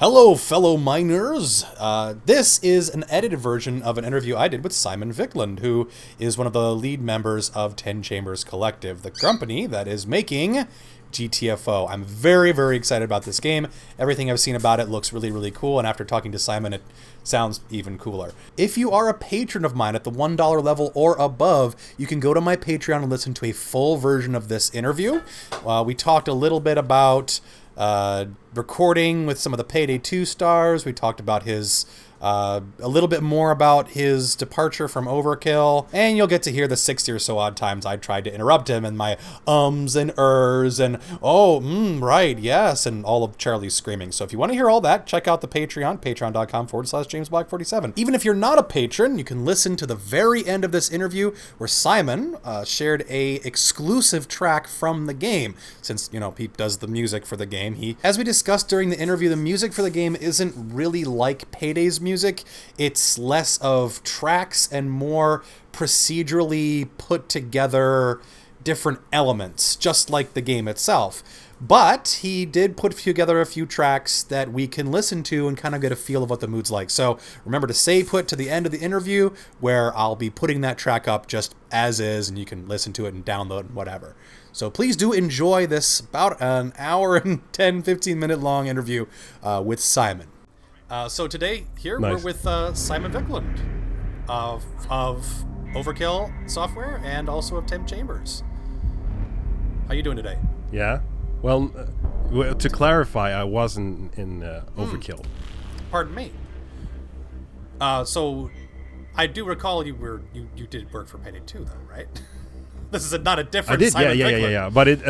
Hello, fellow miners. This is an edited version of an interview I did with Simon Viklund, who is one of the lead members of 10 Chambers Collective, the company that is making GTFO. I'm very, very excited about this game. Everything I've seen about it looks really, really cool, and after talking to Simon, it sounds even cooler. If you are a patron of mine at the $1 level or above, you can go to my Patreon and listen to a full version of this interview. We talked a little bit about recording with some of the Payday 2 stars. We talked about his a little bit more about his departure from Overkill, and you'll get to hear the 60 or so odd times I tried to interrupt him and my ums and ers and right, yes, and all of Charlie's screaming. So if you want to hear all that, check out the Patreon, patreon.com/JamesBlack47. Even if you're not a patron, you can listen to the very end of this interview where Simon shared a exclusive track from the game. Since, he does the music for the game, as we discussed during the interview, the music for the game isn't really like Payday's music. It's less of tracks and more procedurally put together different elements, just like the game itself. But he did put together a few tracks that we can listen to and kind of get a feel of what the mood's like. So remember to stay put to the end of the interview, where I'll be putting that track up just as is, and you can listen to it and download and whatever. So please do enjoy this about an hour and 10, 15 minute long interview with Simon. So today, here, We're with Simon Viklund of Overkill Software and also of 10 Chambers. How you doing today? Yeah. Well, to clarify, I wasn't in Overkill. Pardon me. So I do recall you did work for Payday 2, though, right? This is not a different Simon Viklund. Yeah. But it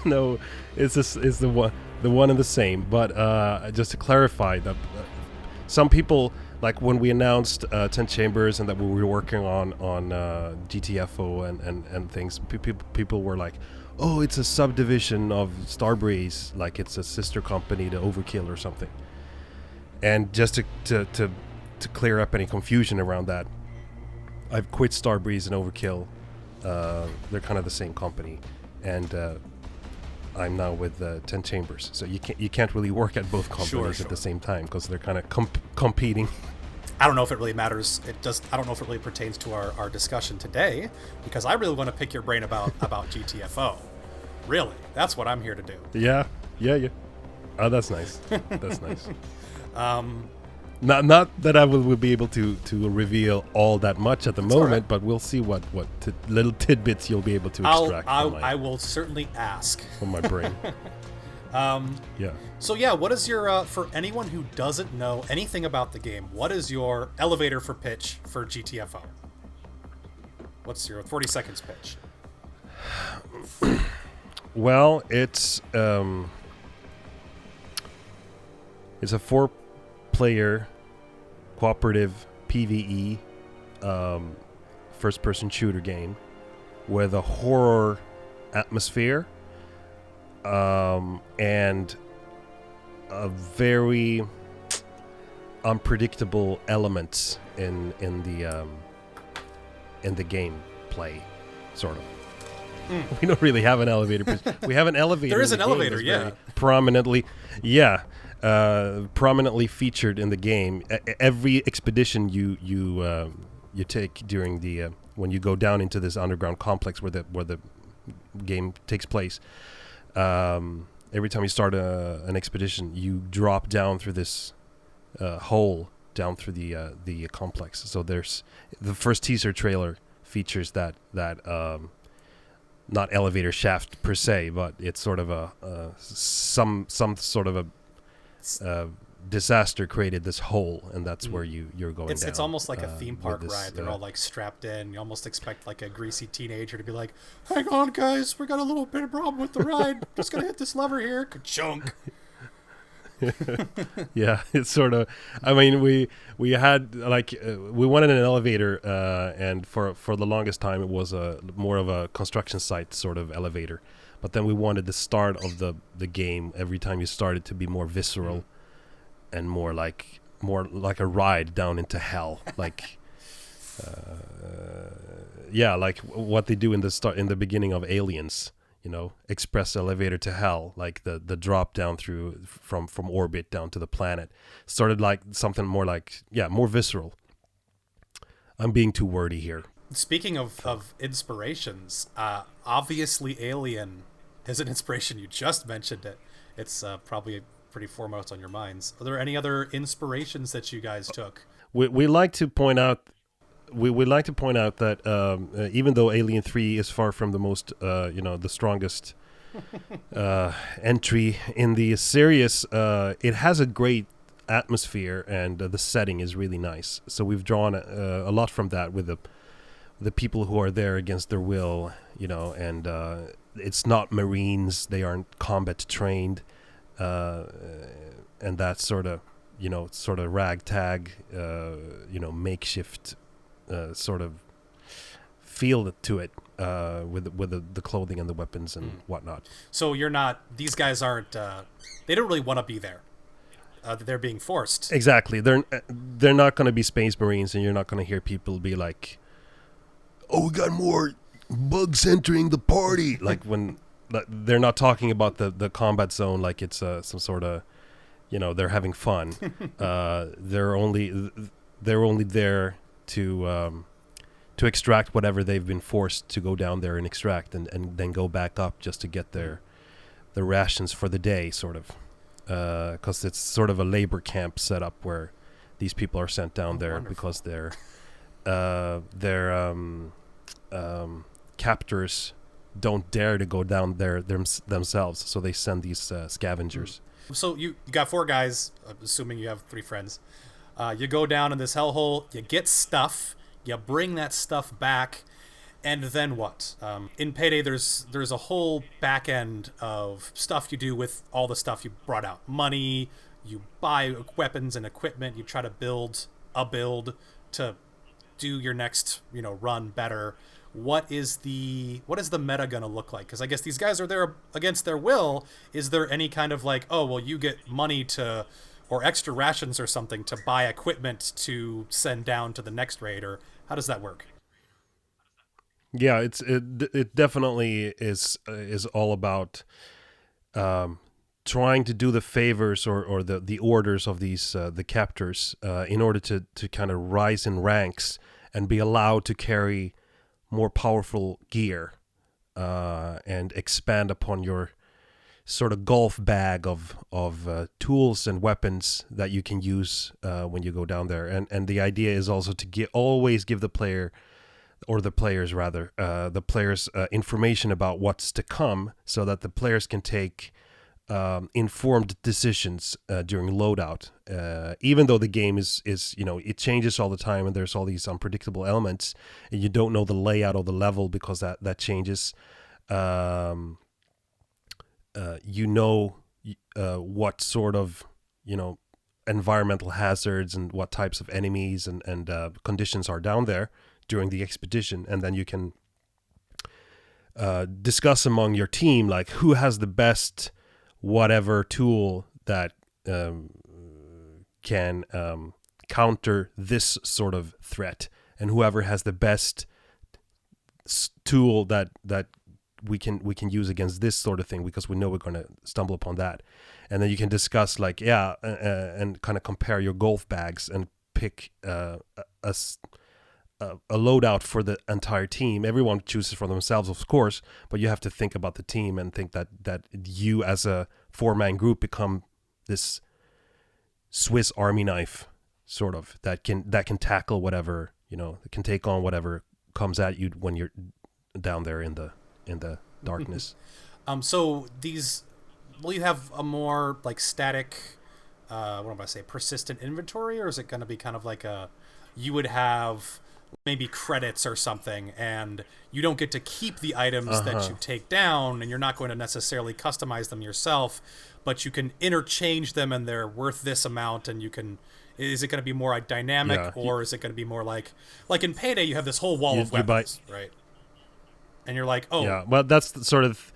no, it's the one and the same. But just to clarify that some people, like when we announced 10 Chambers and that we were working on GTFO and things, people were like, oh, it's a subdivision of Starbreeze, like it's a sister company to Overkill or something. And just to clear up any confusion around that, I've quit Starbreeze and Overkill. They're kind of the same company, and I'm now with 10 Chambers. So you can't really work at both companies at the same time because they're kind of competing. I don't know if it really matters. I don't know if it really pertains to our discussion today, because I really want to pick your brain about GTFO. Really, that's what I'm here to do. Yeah. Oh, that's nice. That's nice. Not that I will be able to reveal all that much at the moment, right. But we'll see what little tidbits you'll be able to extract. I will certainly ask from my brain. Yeah. So what is your for anyone who doesn't know anything about the game, what is your elevator for pitch for GTFO? What's your 40 seconds pitch? Well, it's a 4-player cooperative PvE first-person shooter game with a horror atmosphere and a very unpredictable elements in the gameplay, sort of. We don't really have an elevator. We have an elevator. There is an elevator, yeah. Prominently featured in the game. Every expedition you take during the when you go down into this underground complex where the game takes place. Every time you start an expedition, you drop down through this hole down through the complex. So there's the first teaser trailer features that not elevator shaft per se, but it's sort of some sort of a disaster created this hole, and that's where you're going down. It's almost like a theme park ride. They're all like strapped in. You almost expect like a greasy teenager to be like, "Hang on, guys, we got a little bit of problem with the ride. Just gonna hit this lever here, ka-chunk." Yeah, it's sort of. I mean, we had we wanted an elevator, and for the longest time it was more of a construction site sort of elevator. But then we wanted the start of the game every time you started to be more visceral, and more like a ride down into hell, like. Like what they do in the beginning of Aliens. express elevator to hell, like the drop down through from orbit down to the planet. Started like something more like, more visceral. I'm being too wordy here. Speaking of inspirations, obviously Alien is an inspiration. You just mentioned it. It's probably pretty foremost on your minds. Are there any other inspirations that you guys took? We like to point out. We would like to point out that even though Alien 3 is far from the most, the strongest entry in the series, it has a great atmosphere, and the setting is really nice. So we've drawn a lot from that with the people who are there against their will, and it's not Marines; they aren't combat trained, and that sort of ragtag, makeshift sort of feel to it, with the clothing and the weapons and whatnot. So these guys aren't, they don't really want to be there. They're being forced. Exactly. They're not going to be Space Marines, and you're not going to hear people be like, "Oh, we got more bugs entering the party." Like when they're not talking about the combat zone like it's some sort of, they're having fun. They're only there to extract whatever they've been forced to go down there and extract, and then go back up just to get the rations for the day, sort of. Because it's sort of a labor camp setup where these people are sent down there wonderful. Because their captors don't dare to go down there themselves, so they send these scavengers. So you got 4 guys, assuming you have 3 friends. You go down in this hellhole, you get stuff, you bring that stuff back, and then what? In Payday, there's a whole back end of stuff you do with all the stuff you brought out. Money, you buy weapons and equipment, you try to build a build to do your next, run better. What is the meta gonna look like? Because I guess these guys are there against their will. Is there any kind of like, oh, well, you get money or extra rations or something to buy equipment to send down to the next raid, or how does that work? Yeah, it definitely is all about trying to do the favors or the orders of these the captors in order to kind of rise in ranks and be allowed to carry more powerful gear and expand upon your sort of golf bag of tools and weapons that you can use when you go down there. And the idea is also to always give the player, or the players rather, information about what's to come, so that the players can take informed decisions during loadout. Even though the game is it changes all the time, and there's all these unpredictable elements, and you don't know the layout of the level because that changes. What sort of environmental hazards and what types of enemies and conditions are down there during the expedition, and then you can discuss among your team like who has the best whatever tool that can counter this sort of threat, and whoever has the best tool that we can use against this sort of thing, because we know we're going to stumble upon that. And then you can discuss like and kind of compare your golf bags and pick a loadout for the entire team. Everyone chooses for themselves, of course, but you have to think about the team and think that you as a 4-man group become this Swiss Army knife, sort of, that can tackle whatever, that can take on whatever comes at you when you're down there in the darkness. So will you have a more like static, persistent inventory, or is it going to be kind of like you would have maybe credits or something, and you don't get to keep the items that you take down, and you're not going to necessarily customize them yourself, but you can interchange them and they're worth this amount, and is it going to be more dynamic, or is it going to be more like in Payday you have this whole wall of weapons, right? And you're like, oh. Yeah, well, that's sort of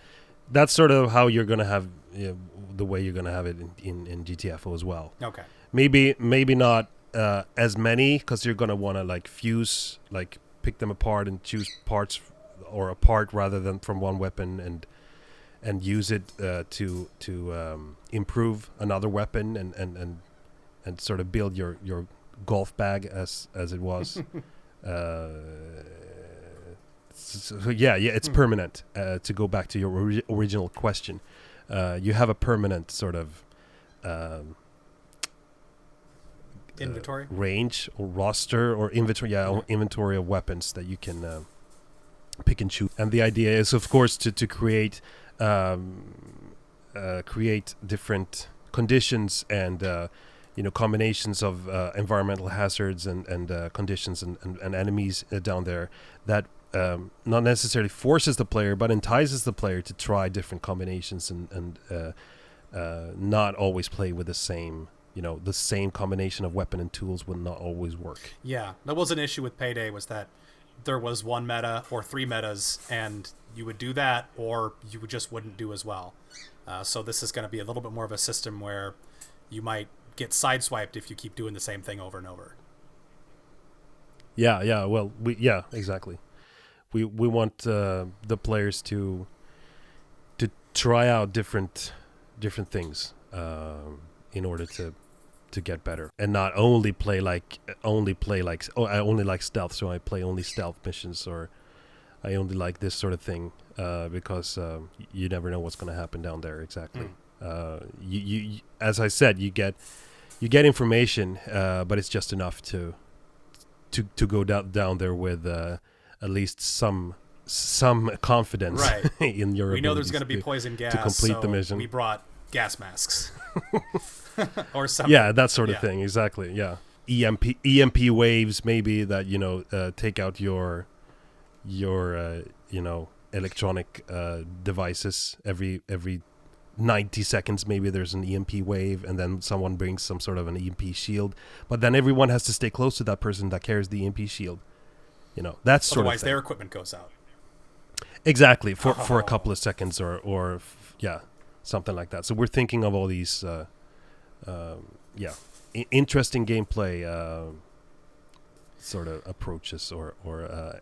how you're going to have, the way you're going to have it in GTFO as well. Okay. Maybe not as many, because you're going to want to like fuse, like pick them apart and choose parts or a part rather than from one weapon, and and use it to improve another weapon and sort of build your golf bag as it was. So yeah, it's permanent. To go back to your original question, you have a permanent sort of inventory range or roster or inventory. Yeah, inventory of weapons that you can pick and choose. And the idea is, of course, to create different conditions and combinations of environmental hazards and conditions and enemies down there that not necessarily forces the player, but entices the player to try different combinations and not always play with the same. The same combination of weapon and tools will not always work. Yeah, that was an issue with Payday, was that there was one meta or three metas, and you would do that, or you just wouldn't do as well. So this is going to be a little bit more of a system where you might get sideswiped if you keep doing the same thing over and over. Yeah. Well, exactly. We want the players to try out different things in order to get better, and not only play like I only like stealth, so I play only stealth missions, or I only like this sort of thing because you never know what's going to happen down there. Exactly. You as I said, you get information, but it's just enough to go down there with at least some confidence, right. in your. We know there's going to be poison gas to complete the mission. We brought gas masks or something. Yeah, that sort of thing. Exactly. Yeah. EMP waves, maybe, that take out your electronic devices every 90 seconds. Maybe there's an EMP wave, and then someone brings some sort of an EMP shield, but then everyone has to stay close to that person that carries the EMP shield. That's sort otherwise of their equipment goes out. Exactly, for a couple of seconds or something like that. So we're thinking of all these interesting gameplay sort of approaches or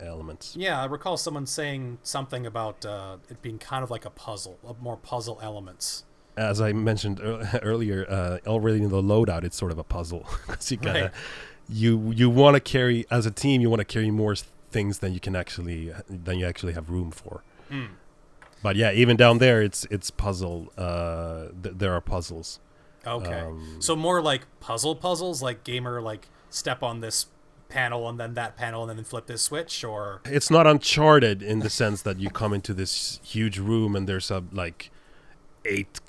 elements. Yeah, I recall someone saying something about it being kind of like a puzzle, more puzzle elements. As I mentioned earlier, already in the loadout, it's sort of a puzzle because you gotta you want to carry, as a team, you want to carry more things than you actually have room for. But yeah, even down there, it's puzzle. There are puzzles. Okay, so more like puzzles, like gamer, like step on this panel and then that panel and then flip this switch, or it's not Uncharted in the sense that you come into this huge room and there's like 8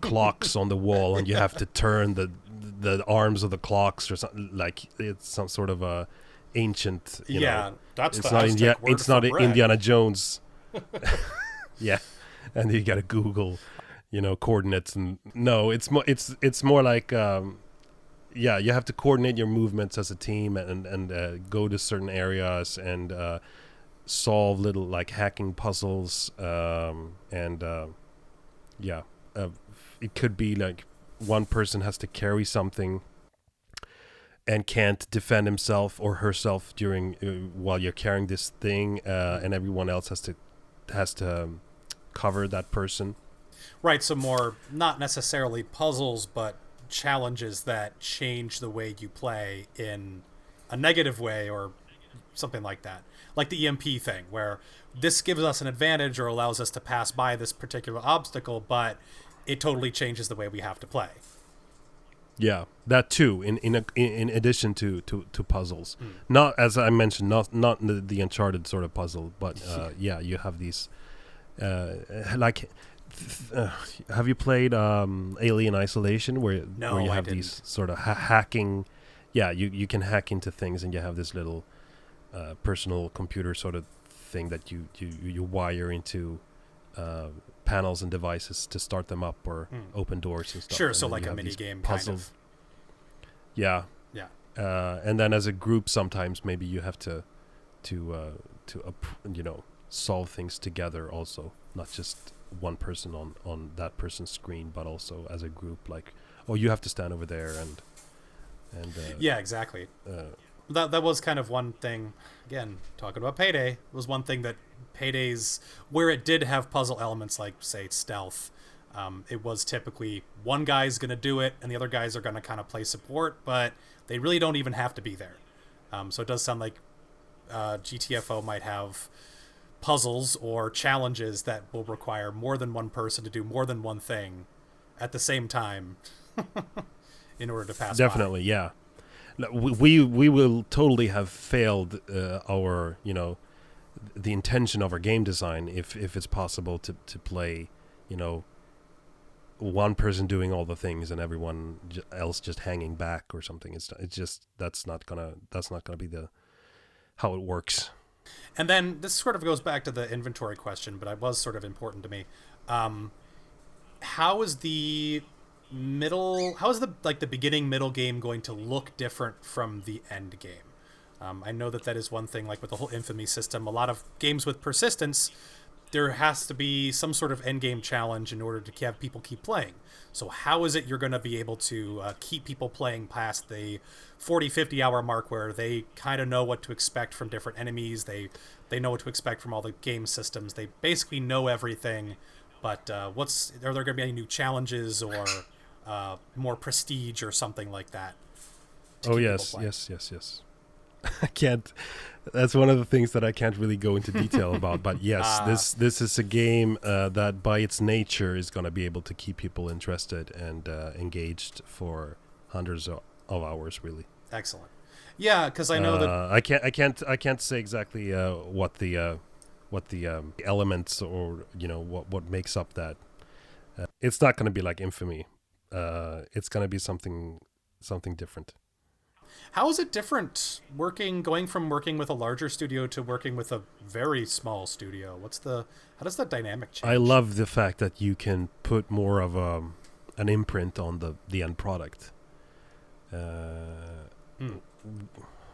clocks on the wall and you have to turn the arms of the clocks or something. Like it's some sort of a ancient that's it's the not Aztec word it's for not bread. Indiana Jones. Yeah, and you gotta Google coordinates, and no, it's more like you have to coordinate your movements as a team and go to certain areas and solve little like hacking puzzles, it could be like one person has to carry something and can't defend himself or herself during while you're carrying this thing, and everyone else has to cover that person. Right, so more not necessarily puzzles, but challenges that change the way you play in a negative way or something like that. Like the EMP thing, where this gives us an advantage or allows us to pass by this particular obstacle, but it totally changes the way we have to play. Yeah, that too. In addition to puzzles, not, as I mentioned, not the Uncharted sort of puzzle, but you have these have you played Alien Isolation, where you have these sort of hacking? Yeah, you can hack into things, and you have this little personal computer sort of thing that you wire into panels and devices to start them up or open doors and stuff. Sure, and so like a mini game kind of. Yeah. Yeah. And then as a group, sometimes maybe you have to solve things together also, not just one person on that person's screen, but also as a group, like, oh, you have to stand over there and yeah, exactly. That was kind of one thing. Again, talking about Payday, was one thing that Payday's, where it did have puzzle elements like, say, stealth. It was typically one guy's going to do it and the other guys are going to kind of play support, but they really don't even have to be there. So it does sound like GTFO might have puzzles or challenges that will require more than one person to do more than one thing at the same time in order to pass. Definitely, by. yeah. No, we will totally have failed our, the intention of our game design if it's possible to play, one person doing all the things and everyone else just hanging back or something. It's just that's not gonna be the how it works. And then this sort of goes back to the inventory question, but it was sort of important to me. How is the the beginning middle game going to look different from the end game? I know that is one thing, like with the whole infamy system. A lot of games with persistence, there has to be some sort of end game challenge in order to have people keep playing. So how is it you're going to be able to keep people playing past the 40, 50 hour mark where they kind of know what to expect from different enemies? They know what to expect from all the game systems. They basically know everything. But are there going to be any new challenges or more prestige or something like that? Oh yes. I can't. That's one of the things that I can't really go into detail about. But yes, this is a game that by its nature is going to be able to keep people interested and engaged for hundreds of hours. Really excellent. Yeah, because I know that I can't say exactly what the elements or what makes up that. It's not going to be like Infamy. It's going to be something different. How is it different going from working with a larger studio to working with a very small studio? How does that dynamic change? I love the fact that you can put more of an imprint on the end product.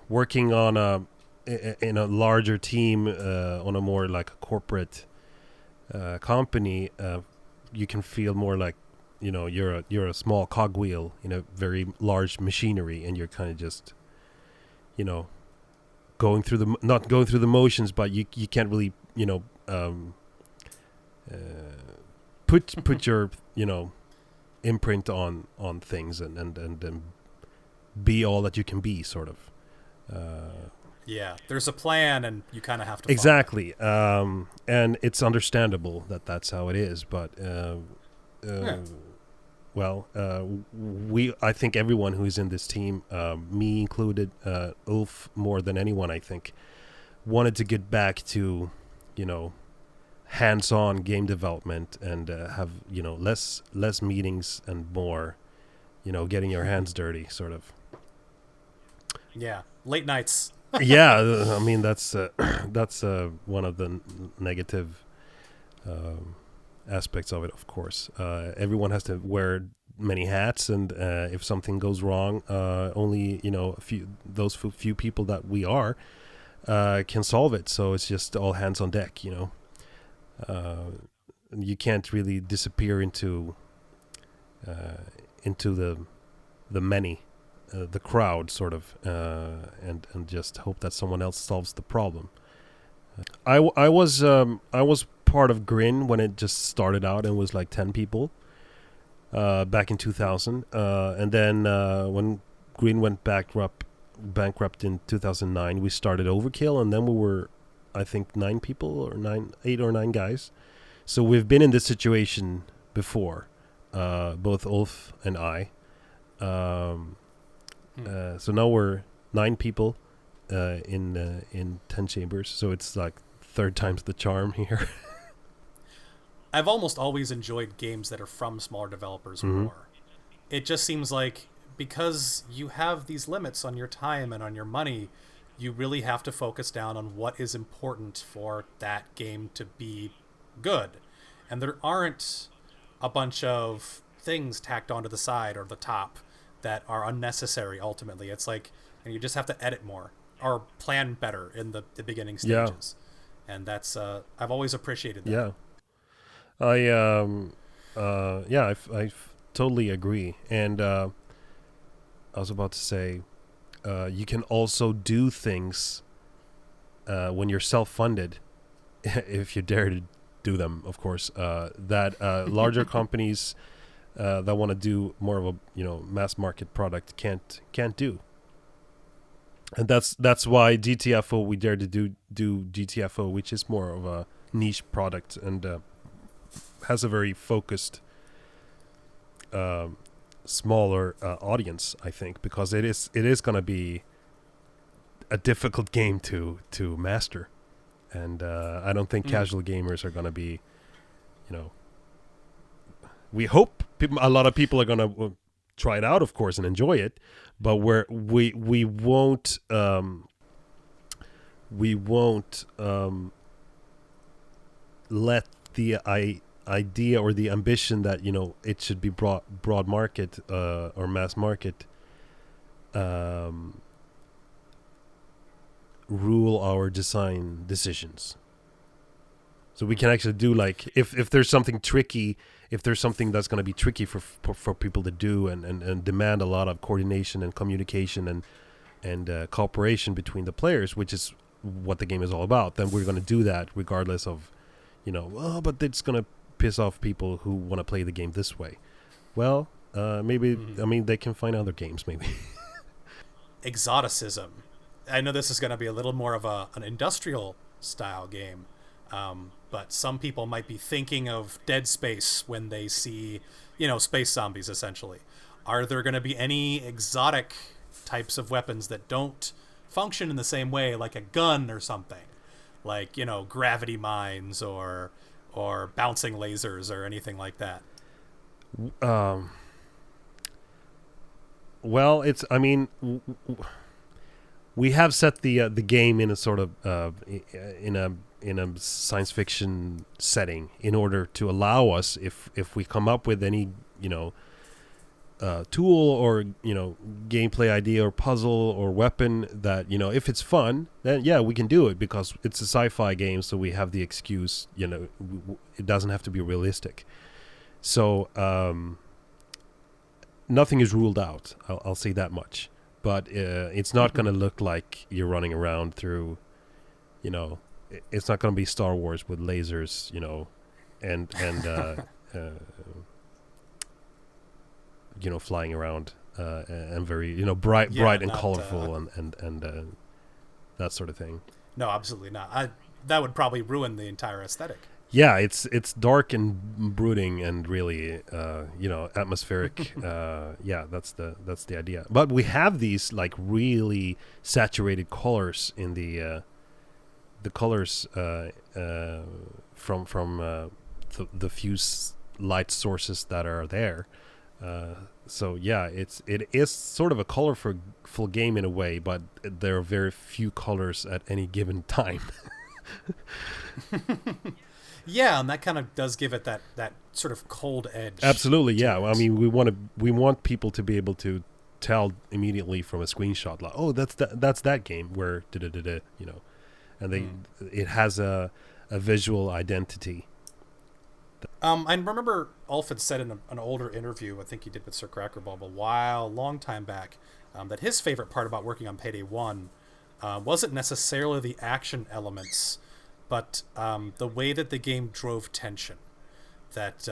Working on in a larger team on a more like corporate company, you can feel more like you're a small cogwheel in a very large machinery, and you're kind of just going through not going through the motions, but you can't really put your imprint on things and be all that you can be, sort of. Yeah, there's a plan, and you kind of have to exactly, and it's understandable that that's how it is, but well, I think everyone who's in this team, me included, Ulf more than anyone, I think, wanted to get back to, hands-on game development and have, less meetings and more, getting your hands dirty, sort of. Yeah, late nights. Yeah, I mean that's one of the negative aspects of it, of course. Everyone has to wear many hats, and if something goes wrong, only those few people that we are can solve it. So it's just all hands on deck. You can't really disappear into the many. The crowd, sort of, and just hope that someone else solves the problem. I was part of Grin when it just started out and was like 10 people back in 2000, and then when Grin went bankrupt in 2009, we started Overkill, and then we were, I think, 8 or 9 guys. So we've been in this situation before, both Ulf and I. So now we're 9 people in 10 chambers. So it's like third time's the charm here. I've almost always enjoyed games that are from smaller developers more. It just seems like because you have these limits on your time and on your money, you really have to focus down on what is important for that game to be good. And there aren't a bunch of things tacked onto the side or the top that are unnecessary. Ultimately, it's like you just have to edit more or plan better in the beginning stages. Yeah. And that's I've always appreciated that. Yeah, I totally agree. And I was about to say, you can also do things when you're self-funded, if you dare to do them, of course, that larger companies that want to do more of a mass market product can't do. And that's why GTFO, we dare to do GTFO, which is more of a niche product and has a very focused smaller audience, I think, because it is going to be a difficult game to master, and I don't think casual gamers are going to be, we hope a lot of people are going to try it out, of course, and enjoy it, but we won't let the idea or the ambition that it should be broad market or mass market rule our design decisions. So we can actually do, like, if there's something tricky, if there's something that's going to be tricky for people to do and demand a lot of coordination and communication and cooperation between the players, which is what the game is all about, then we're going to do that regardless of, but it's going to piss off people who want to play the game this way. Well, maybe, they can find other games, maybe. Exoticism. I know this is going to be a little more of an industrial style game, but some people might be thinking of Dead Space when they see, space zombies, essentially. Are there going to be any exotic types of weapons that don't function in the same way, like a gun or something? Like, gravity mines or bouncing lasers or anything like that? Well, it's, we have set the game in a sort of in a science fiction setting in order to allow us, if we come up with any tool or gameplay idea or puzzle or weapon that if it's fun, then we can do it, because it's a sci-fi game, so we have the excuse, it doesn't have to be realistic. So nothing is ruled out, I'll say that much. But it's not going to look like you're running around through, it's not going to be Star Wars with lasers, and flying around and very, bright and colorful and that sort of thing. No, absolutely not. That would probably ruin the entire aesthetic. Yeah, it's dark and brooding and really, atmospheric. That's the idea. But we have these, like, really saturated colors in the colors from the few light sources that are there. So it is sort of a colorful game in a way, but there are very few colors at any given time. Yeah, and that kind of does give it that sort of cold edge. Absolutely, yeah. We want people to be able to tell immediately from a screenshot, like, oh, that's that game where and it has a visual identity. I remember Ulf had said in an older interview, I think he did with Sir Crackerbulb long time back, that his favorite part about working on Payday 1 wasn't necessarily the action elements, but the way that the game drove tension. That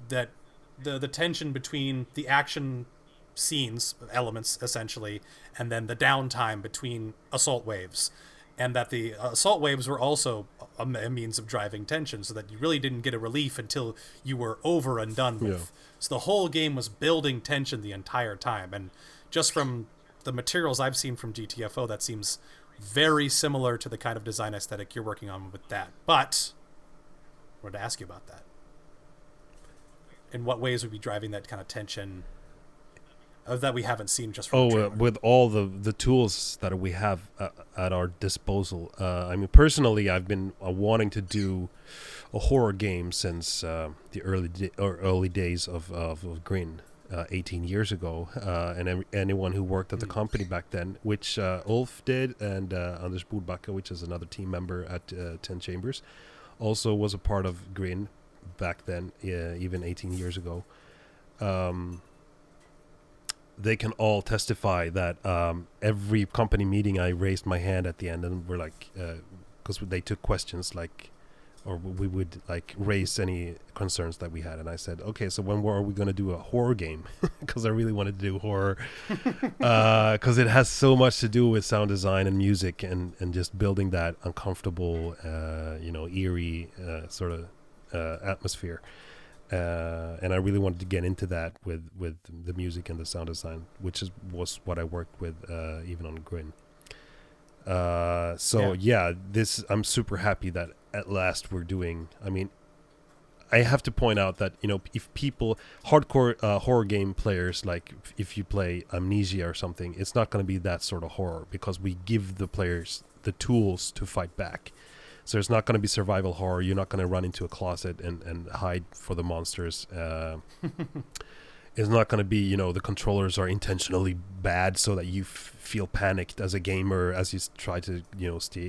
the tension between the action scenes, elements essentially, and then the downtime between assault waves. And that the assault waves were also a means of driving tension, so that you really didn't get a relief until you were over and done with. Yeah. So the whole game was building tension the entire time. And just from the materials I've seen from GTFO, that seems very similar to the kind of design aesthetic you're working on with that. But I wanted to ask you about that. In what ways would be driving that kind of tension that we haven't seen just from the trailer? With all the tools that we have at our disposal. Personally, I've been wanting to do a horror game since the early days of Grin, 18 years ago. And anyone who worked at the company back then, which Ulf did, and Anders Bodbacka, which is another team member at 10 Chambers, also was a part of Grin back then, even 18 years ago. they can all testify that every company meeting I raised my hand at the end, and we're like, because they took questions like, or we would like raise any concerns that we had, and I said, okay, so when are we going to do a horror game? Because I really wanted to do horror, because it has so much to do with sound design and music, and just building that uncomfortable, eerie sort of atmosphere. And I really wanted to get into that with the music and the sound design, which was what I worked with even on Grin. This I'm super happy that at last we're doing. I mean, I have to point out that, if people, hardcore horror game players, like if you play Amnesia or something, it's not going to be that sort of horror, because we give the players the tools to fight back. So it's not going to be survival horror. You're not going to run into a closet and hide for the monsters. It's not going to be, the controllers are intentionally bad so that you feel panicked as a gamer as you try to,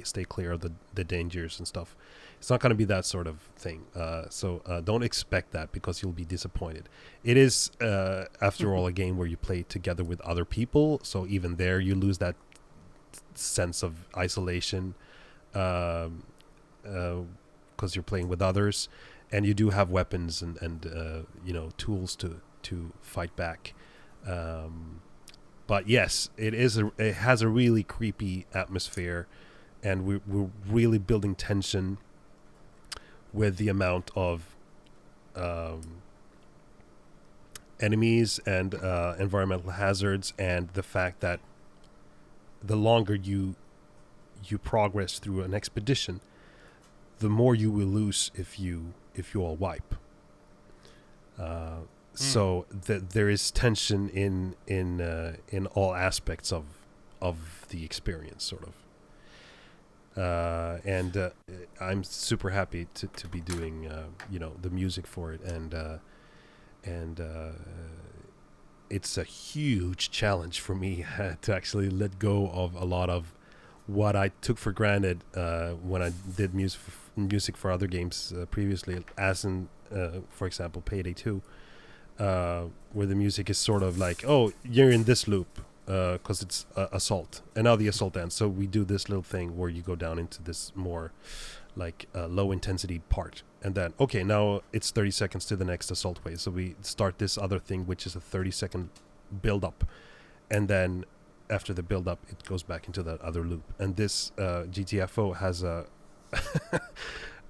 stay clear of the dangers and stuff. It's not going to be that sort of thing. So don't expect that, because you'll be disappointed. It is, after all, a game where you play together with other people. So even there, you lose that sense of isolation. Because you're playing with others, and you do have weapons and tools to fight back. But yes, it has a really creepy atmosphere, and we're really building tension with the amount of enemies and environmental hazards, and the fact that the longer you progress through an expedition, the more you will lose if you all wipe. So there is tension in all aspects of the experience, sort of. And I'm super happy to be doing the music for it, and it's a huge challenge for me to actually let go of a lot of what I took for granted when I did music for other games previously, as in, for example, Payday 2, where the music is sort of like, oh, you're in this loop because it's assault, and now the assault ends, so we do this little thing where you go down into this more like low intensity part, and then, okay, now it's 30 seconds to the next assault wave, so we start this other thing, which is a 30-second build up, and then after the build up, it goes back into that other loop. And this GTFO has a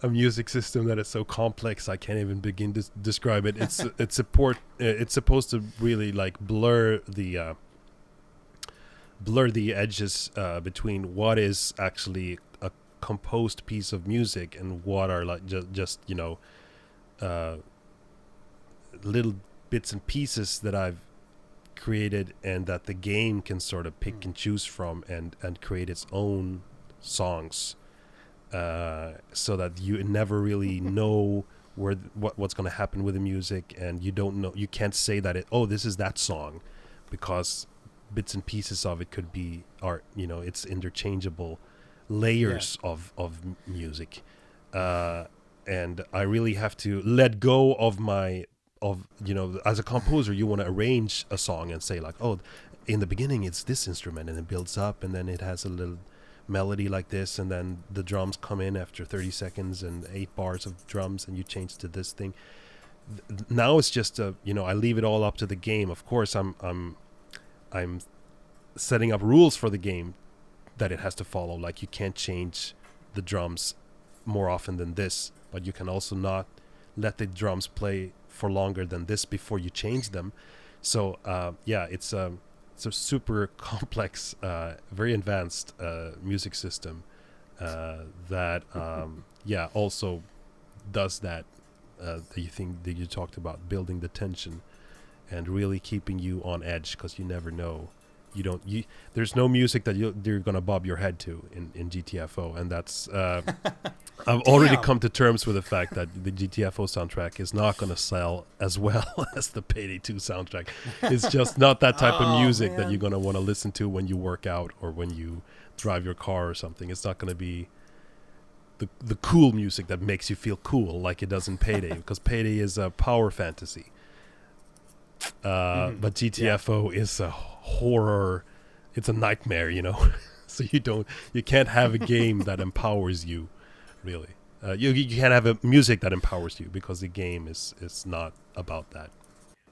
a music system that is so complex I can't even begin to describe it. It's supposed to really like blur the edges between what is actually a composed piece of music and what are like just little bits and pieces that I've created, and that the game can sort of pick and choose from and create its own songs, so that you never really know what's going to happen with the music, and you can't say that this is that song, because bits and pieces of it could be art. It's interchangeable layers of music, and I really have to let go of as a composer, you want to arrange a song and say like, oh, in the beginning it's this instrument, and it builds up, and then it has a little melody like this, and then the drums come in after 30 seconds and 8 bars of drums, and you change to this thing. Now it's just I leave it all up to the game. Of course, I'm setting up rules for the game that it has to follow. Like, you can't change the drums more often than this, but you can also not let the drums play for longer than this before you change them. So it's a super complex, very advanced music system that also does that the thing that you talked about, building the tension and really keeping you on edge, because you never know. There's no music that you're gonna bob your head to in GTFO, and that's I've already come to terms with the fact that the GTFO soundtrack is not gonna sell as well as the Payday 2 soundtrack. It's just not that type of music that you're gonna want to listen to when you work out or when you drive your car or something. It's not gonna be the cool music that makes you feel cool like it does in Payday, because Payday is a power fantasy. But GTFO is a horror. It's a nightmare, you know. So you can't have a game that empowers you, really. You can't have a music that empowers you because the game is not about that.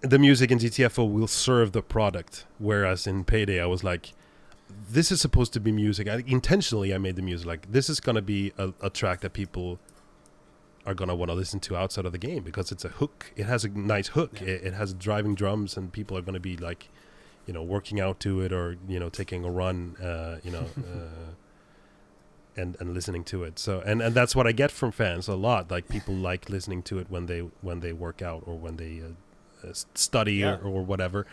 The music in GTFO will serve the product, whereas in Payday I was like, this is supposed to be music. Intentionally I made the music like this is gonna be a track that people are gonna want to listen to outside of the game because it's a hook. It has a nice hook. Yeah. It has driving drums, and people are gonna be like, you know, working out to it or taking a run, and listening to it. So and that's what I get from fans a lot. Like people like listening to it when they work out or when they study or whatever.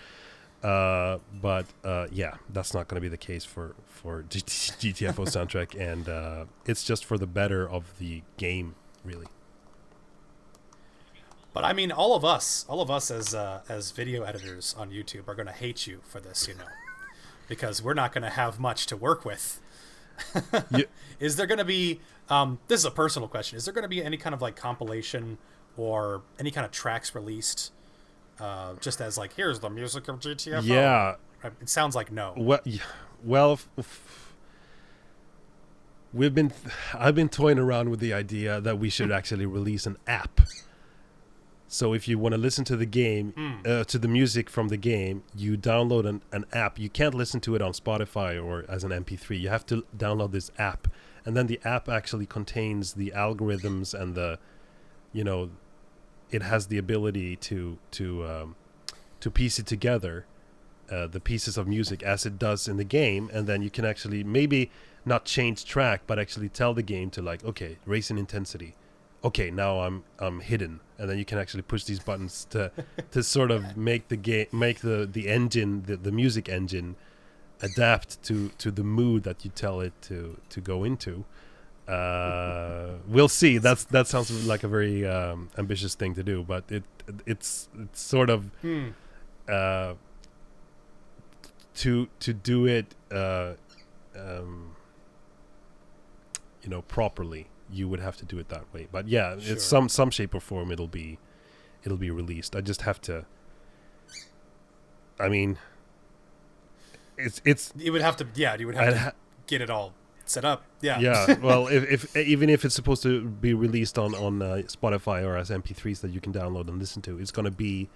But that's not going to be the case for GTFO soundtrack, and it's just for the better of the game, really. But I mean, all of us as video editors on YouTube are going to hate you for this, because we're not going to have much to work with. Is there going to be? This is a personal question. Is there going to be any kind of like compilation or any kind of tracks released? Just as like, here's the music of GTFO. Yeah, it sounds like no. Well, I've been toying around with the idea that we should actually release an app. So if you want to listen to the game, to the music from the game, you download an app. You can't listen to it on Spotify or as an MP3. You have to download this app, and then the app actually contains the algorithms and the, it has the ability to piece it together, the pieces of music as it does in the game, and then you can actually maybe not change track, but actually tell the game to like, okay, raise in intensity. Okay, now I'm hidden, and then you can actually push these buttons to sort of make the game, make the engine, the music engine, adapt to the mood that you tell it to go into. We'll see. That sounds like a very ambitious thing to do, but it's sort of to do it properly. You would have to do it that way, but yeah, sure. It's some shape or form it'll be released. I just have to. I mean, it's. You would have to. Yeah, you would have to get it all set up. Yeah. Yeah. Well, if even if it's supposed to be released on Spotify or as MP3s that you can download and listen to, it's going to be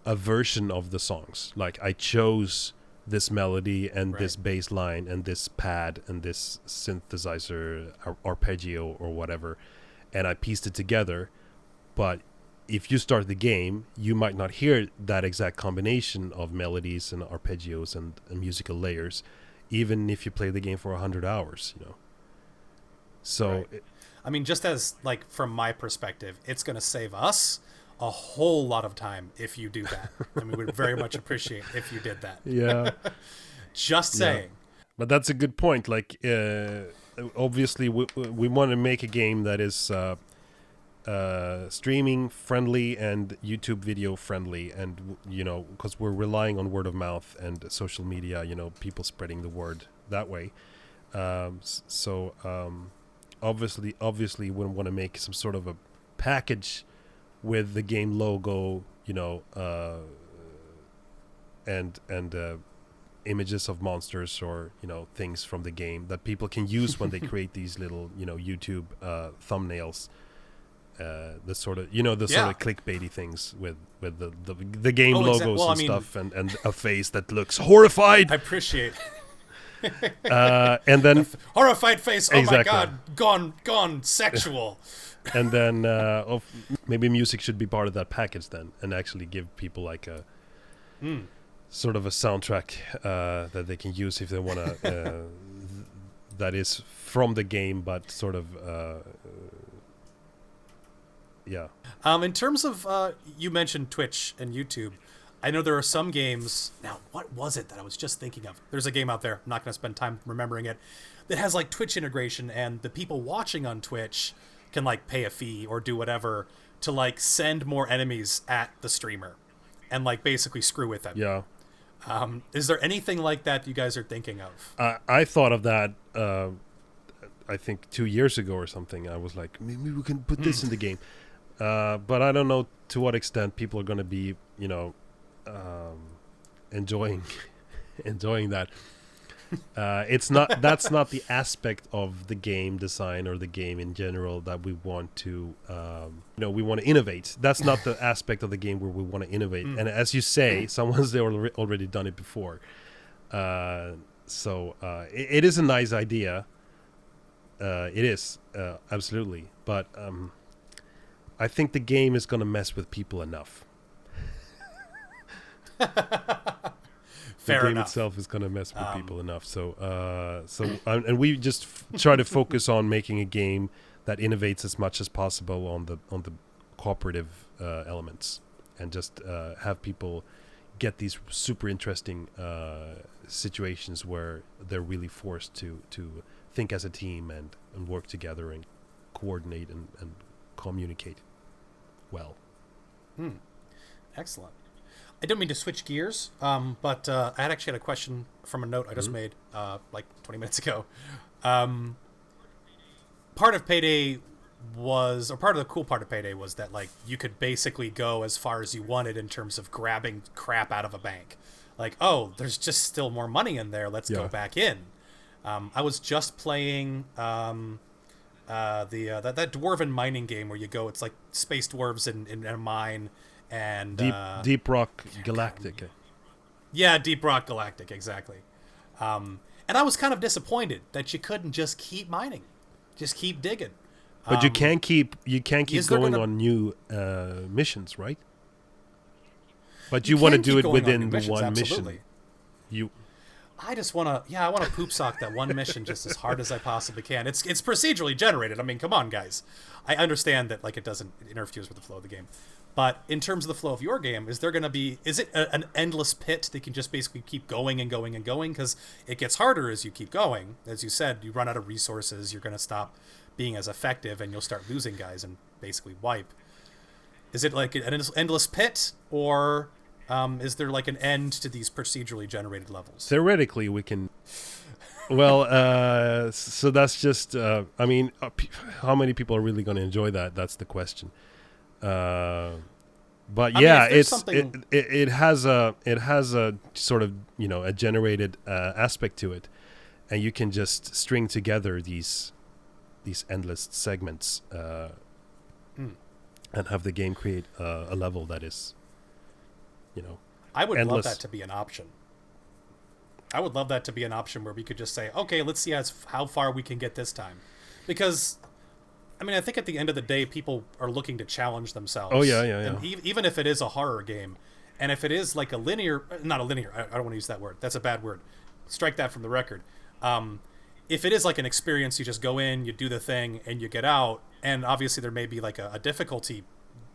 a version of the songs. Like I chose this melody and this bass line and this pad and this synthesizer arpeggio or whatever, and I pieced it together. But if you start the game, you might not hear that exact combination of melodies and arpeggios and musical layers, even if you play the game for 100 hours, So, I mean, just as like from my perspective, it's going to save us a whole lot of time if you do that. I mean, we'd very much appreciate if you did that. Yeah. Just saying. Yeah. But that's a good point. Like, obviously, we want to make a game that is streaming friendly and YouTube video friendly, and because we're relying on word of mouth and social media, people spreading the word that way. Obviously, we want to make some sort of a package with the game logo, and images of monsters or things from the game that people can use when they create these little YouTube thumbnails, the sort of sort of clickbaity things with the game logos stuff and a face that looks horrified. I appreciate. And then horrified face. Oh my God, gone sexual. And then maybe music should be part of that package then, and actually give people like a sort of a soundtrack that they can use if they want to. That is from the game, but sort of yeah. In terms of you mentioned Twitch and YouTube, I know there are some games. Now, what was it that I was just thinking of? There's a game out there. I'm not going to spend time remembering it. That has like Twitch integration, and the people watching on Twitch can like pay a fee or do whatever to like send more enemies at the streamer and like basically screw with them. Yeah. Is there anything like that you guys are thinking of? I thought of that I think 2 years ago or something. I was like, maybe we can put this in the game. But I don't know to what extent people are going to be, enjoying enjoying that. It's not that's not the aspect of the game design or the game in general that we want to we want to innovate. That's not the aspect of the game where we want to innovate. And as you say, someone's already done it before. So it is a nice idea. It is absolutely, but I think the game is going to mess with people enough. Fair the game enough. itself is going to mess with people enough. So, and we just try to focus on making a game that innovates as much as possible on the cooperative elements, and just have people get these super interesting situations where they're really forced to think as a team and work together and coordinate and communicate well. Excellent. I don't mean to switch gears, but I actually had a question from a note I just made like 20 minutes ago. Part of Payday was, or part of the cool part of Payday was that like you could basically go as far as you wanted in terms of grabbing crap out of a bank. Like, oh, there's just still more money in there. Let's go back in. I was just playing that dwarven mining game where you go. It's like space dwarves in a mine. And Deep Rock Galactic. Yeah, Deep Rock Galactic, exactly. And I was kind of disappointed that you couldn't just keep mining, just keep digging. But you can't keep going on new missions, right? But you want to do it within the one mission. I just want to, I want to poop sock that one mission just as hard as I possibly can. It's procedurally generated. I mean, come on, guys. I understand that like it interferes with the flow of the game. But in terms of the flow of your game, is it an endless pit that can just basically keep going and going and going? Because it gets harder as you keep going. As you said, you run out of resources, you're going to stop being as effective, and you'll start losing guys and basically wipe. Is it like an endless pit, or is there like an end to these procedurally generated levels? Theoretically, we can... Well, so that's just... I mean, how many people are really going to enjoy that? That's the question. But yeah, it has a sort of a generated aspect to it, and you can just string together these endless segments and have the game create a level that is I would endless. love that to be an option. I would love that to be an option where we could just say, okay, let's see how far we can get this time, because I mean, I think at the end of the day, people are looking to challenge themselves. Oh, yeah. And even if it is a horror game, and if it is like I don't want to use that word. That's a bad word. Strike that from the record. If it is like an experience, you just go in, you do the thing, and you get out. And obviously there may be like a difficulty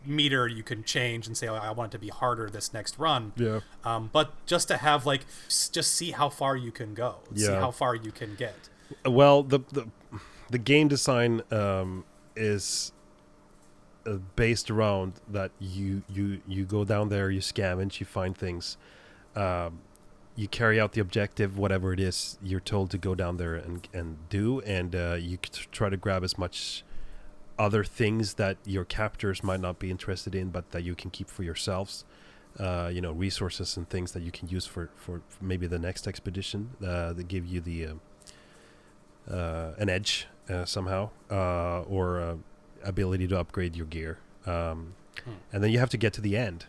meter you can change and say, oh, I want it to be harder this next run. Yeah. But just to have like, just see how far you can go. See how far you can get. Well, the game design... is based around that you go down there, you scavenge, you find things, you carry out the objective, whatever it is you're told to go down there and do, and you try to grab as much other things that your captors might not be interested in, but that you can keep for yourselves. Resources and things that you can use for maybe the next expedition that give you the an edge somehow, or ability to upgrade your gear. And then you have to get to the end.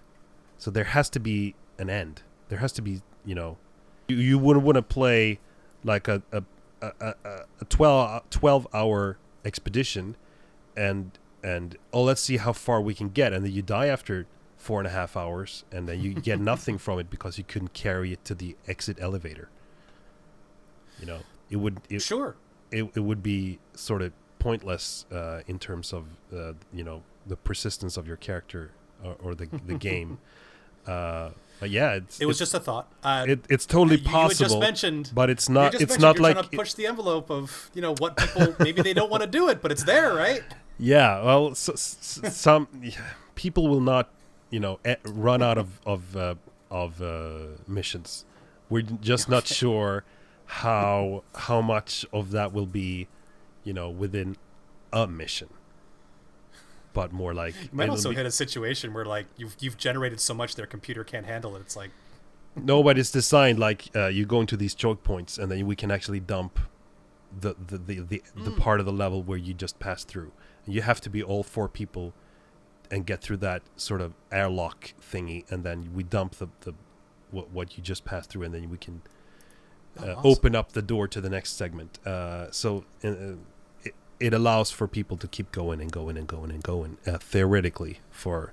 So there has to be an end. There has to be, you wouldn't want to play like a 12-hour expedition and let's see how far we can get. And then you die after 4.5 hours, and then you get nothing from it because you couldn't carry it to the exit elevator. It would be sort of pointless in terms of the persistence of your character or the game. But yeah, it was just a thought. It's totally possible. You just mentioned, but it's not. It's not like trying to push the envelope of what people maybe they don't want to do it, but it's there, right? Yeah. Well, some people will not run out of missions. We're just not sure how much of that will be within a mission. but more like You might also hit a situation where like you've generated so much their computer can't handle it. It's like no, but it's designed like you go into these choke points, and then we can actually dump the part of the level where you just pass through. And you have to be all 4 people and get through that sort of airlock thingy, and then we dump the what you just passed through, and then we can awesome. Open up the door to the next segment. So it allows for people to keep going and going and going and going theoretically for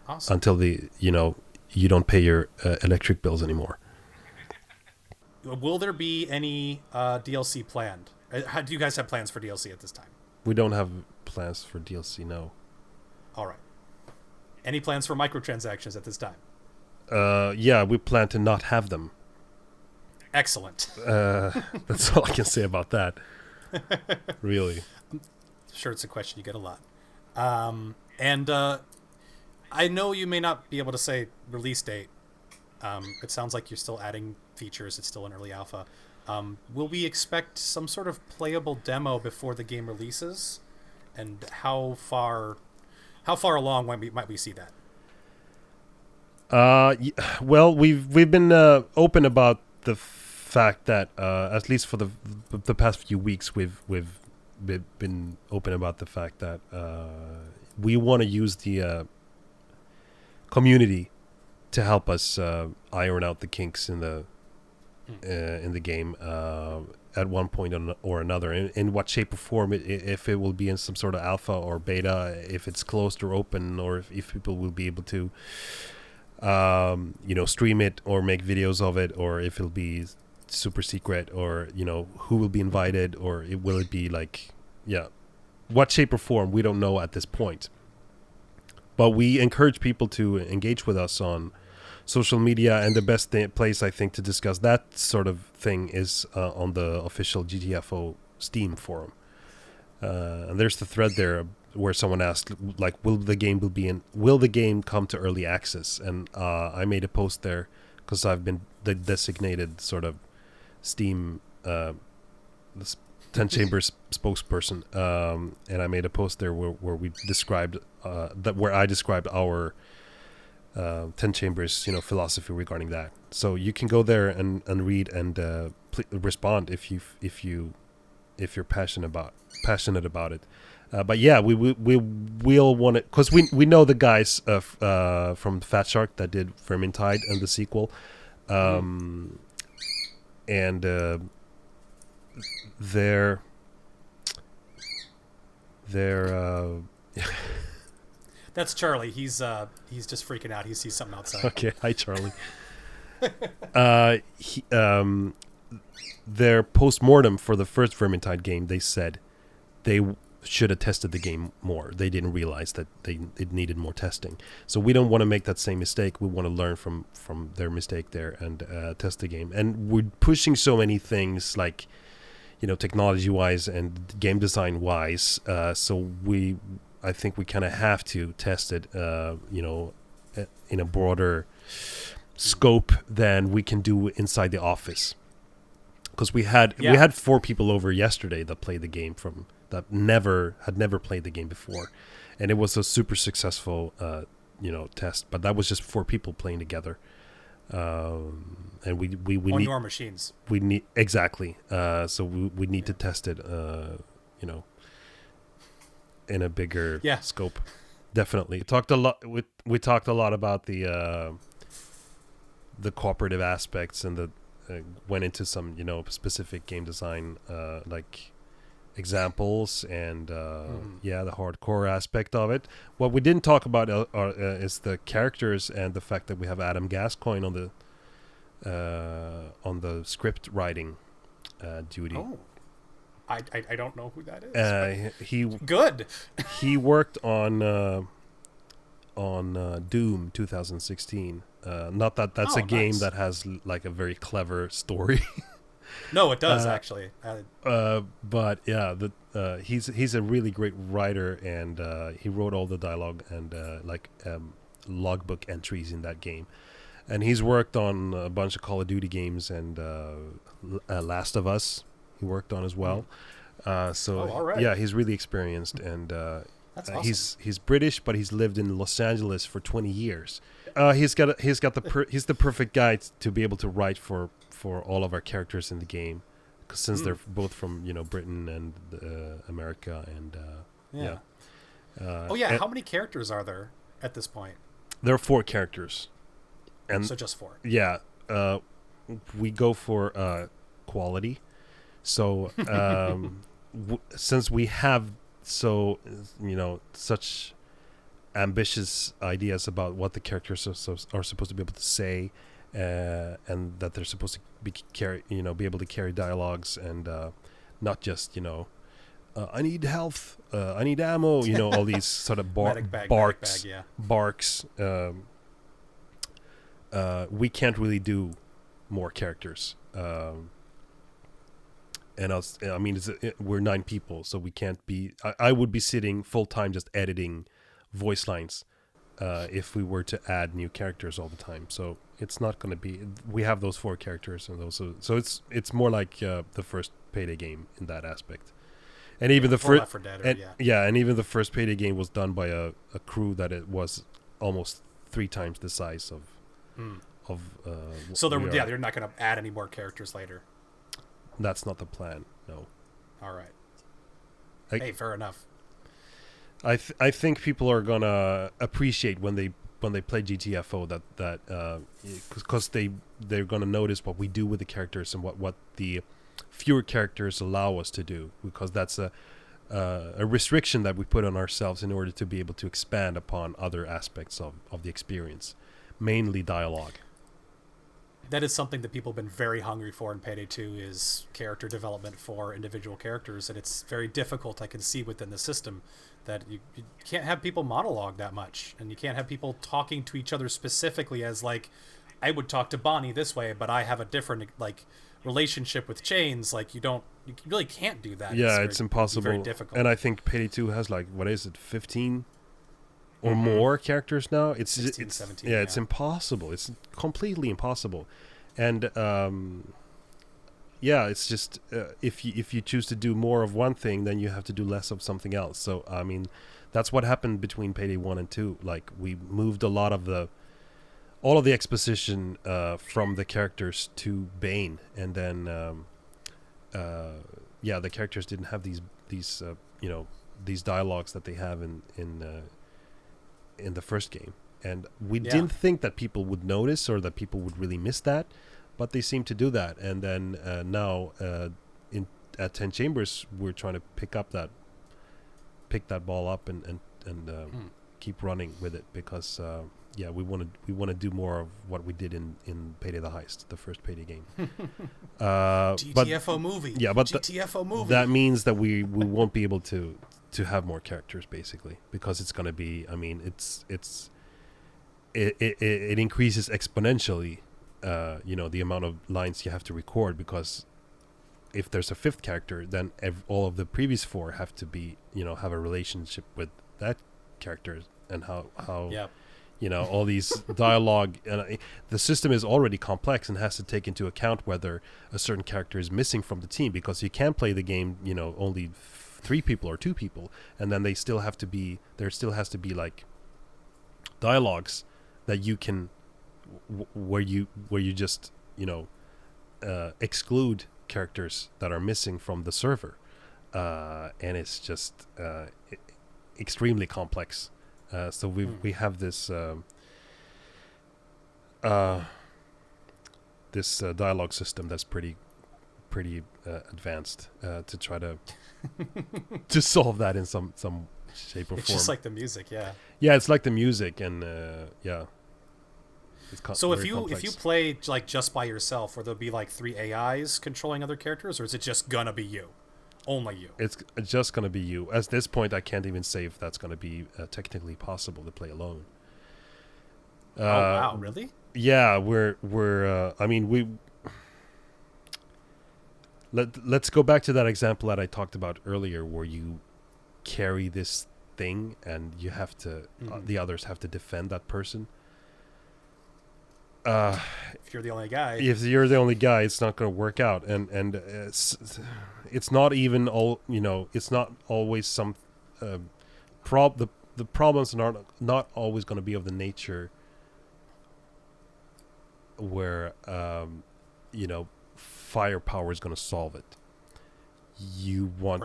awesome. until you don't pay your electric bills anymore. Will there be any DLC planned? Do you guys have plans for DLC at this time? We don't have plans for DLC, no. All right. Any plans for microtransactions at this time? Yeah, we plan to not have them. Excellent. That's all I can say about that. Really. I'm sure it's a question you get a lot. And I know you may not be able to say release date. It sounds like you're still adding features. It's still in early alpha. Will we expect some sort of playable demo before the game releases? And how far along might we see that? Well, we've been open about the fact that at least for the past few weeks we've been open about the fact that we want to use the community to help us iron out the kinks in the game at one point or another. In what shape or form, if it will be in some sort of alpha or beta, if it's closed or open, or if people will be able to stream it or make videos of it, or if it'll be super secret, or who will be invited, or will it be like what shape or form, we don't know at this point. But we encourage people to engage with us on social media, and the best place I think to discuss that sort of thing is on the official GTFO Steam forum. And there's the thread there where someone asked, like, will the game come to early access? And I made a post there because I've been the designated sort of Steam 10 Chambers spokesperson, and I made a post there where we described where I described our 10 Chambers philosophy regarding that. So you can go there and read and respond if you're passionate about it. But yeah, we'll want it because we know the guys from Fat Shark that did Vermintide and the sequel, and they're That's Charlie. He's just freaking out. He sees something outside. Okay, hi Charlie. Their post-mortem for the first Vermintide game, they said they should have tested the game more. They didn't realize that it needed more testing. So we don't want to make that same mistake. We want to learn from their mistake there and test the game. And we're pushing so many things, like technology-wise and game design-wise. So I think we kind of have to test it, in a broader scope than we can do inside the office. Because we had 4 people over yesterday that played the game that had never played the game before, and it was a super successful test. But that was just 4 people playing together, and we on need your machines. We need exactly. So we need to test it, in a bigger scope. Definitely. We talked a lot about the cooperative aspects, and went into some specific game design like examples, and the hardcore aspect of it. What we didn't talk about is the characters and the fact that we have Adam Gascoigne on the script writing duty. Oh. I don't know who that is. Good. He worked on Doom 2016. Not that that's a game that has like a very clever story. No, it does actually. But yeah, he's a really great writer, and he wrote all the dialogue and logbook entries in that game. And he's worked on a bunch of Call of Duty games, and Last of Us he worked on as well. All right. Yeah, he's really experienced, and That's awesome. He's British, but he's lived in Los Angeles for 20 years. He's the perfect guy to be able to write for all of our characters in the game, since they're both from Britain and America and Yeah. and How many characters are there at this point? there are 4 characters, and So just 4. yeah, we go for quality. So since we have such ambitious ideas about what the characters are supposed to be able to say, and that they're supposed to be able to carry dialogues, and not just I need health, I need ammo, all these sort of barks. We can't really do more characters. We're 9 people, so we can't be. I would be sitting full time just editing voice lines if we were to add new characters all the time. So it's not going to be. We have those 4 characters, and those. So it's more like the first Payday game in that aspect. And even the first, and even the first Payday game was done by a crew that it was almost 3 times the size of. So they're not going to add any more characters later. That's not the plan. No. All right. Hey, fair enough. I think people are gonna appreciate when they play GTFO that because they're gonna notice what we do with the characters and what the fewer characters allow us to do, because that's a restriction that we put on ourselves in order to be able to expand upon other aspects of the experience, mainly dialogue. That is something that people have been very hungry for in Payday 2 is character development for individual characters, and it's very difficult, I can see, within the system that you can't have people monologue that much, and you can't have people talking to each other specifically as, like, I would talk to Bonnie this way, but I have a different, like, relationship with Chains. Like, you really can't do that. Yeah, it's impossible. Very difficult. And I think Payday 2 has, like, what is it, 15 or more characters now? It's 16, 17. Yeah, it's impossible. It's completely impossible. And it's just if you choose to do more of one thing, then you have to do less of something else. So I mean, that's what happened between Payday 1 and 2. Like, we moved all of the exposition from the characters to Bane, and then the characters didn't have these dialogues that they have in the first game. And we didn't think that people would notice or that people would really miss that, but they seem to do that. And then now at 10 Chambers, we're trying to pick that ball up and keep running with it, because we want to do more of what we did in Payday the Heist, the first Payday game. GTFO movie. Yeah, but GTFO movie. That means that we won't be able to have more characters, basically, because it's going to be. I mean, it increases exponentially, the amount of lines you have to record, because if there's a 5th character, then all of the previous 4 have to be, have a relationship with that character, and how all these dialogue, and the system is already complex and has to take into account whether a certain character is missing from the team, because you can't play the game, only 3 people or 2 people, and then there still has to be like dialogues that you can where you just exclude characters that are missing from the server, and it's just extremely complex. So we have this dialogue system that's pretty advanced to try to solve that in some shape or form. It's just like the music, yeah. Yeah, it's like the music, and so if you play like just by yourself, or there'll be like 3 AIs controlling other characters, or is it just gonna be you, only you? It's just gonna be you. At this point, I can't even say if that's gonna be technically possible to play alone. Oh wow, really? Yeah, we're I mean, let's go back to that example that I talked about earlier, where you carry this thing and you have to the others have to defend that person. If you're the only guy, it's not going to work out, and it's not even all, it's not always some the problems are not always going to be of the nature where firepower is going to solve it. You want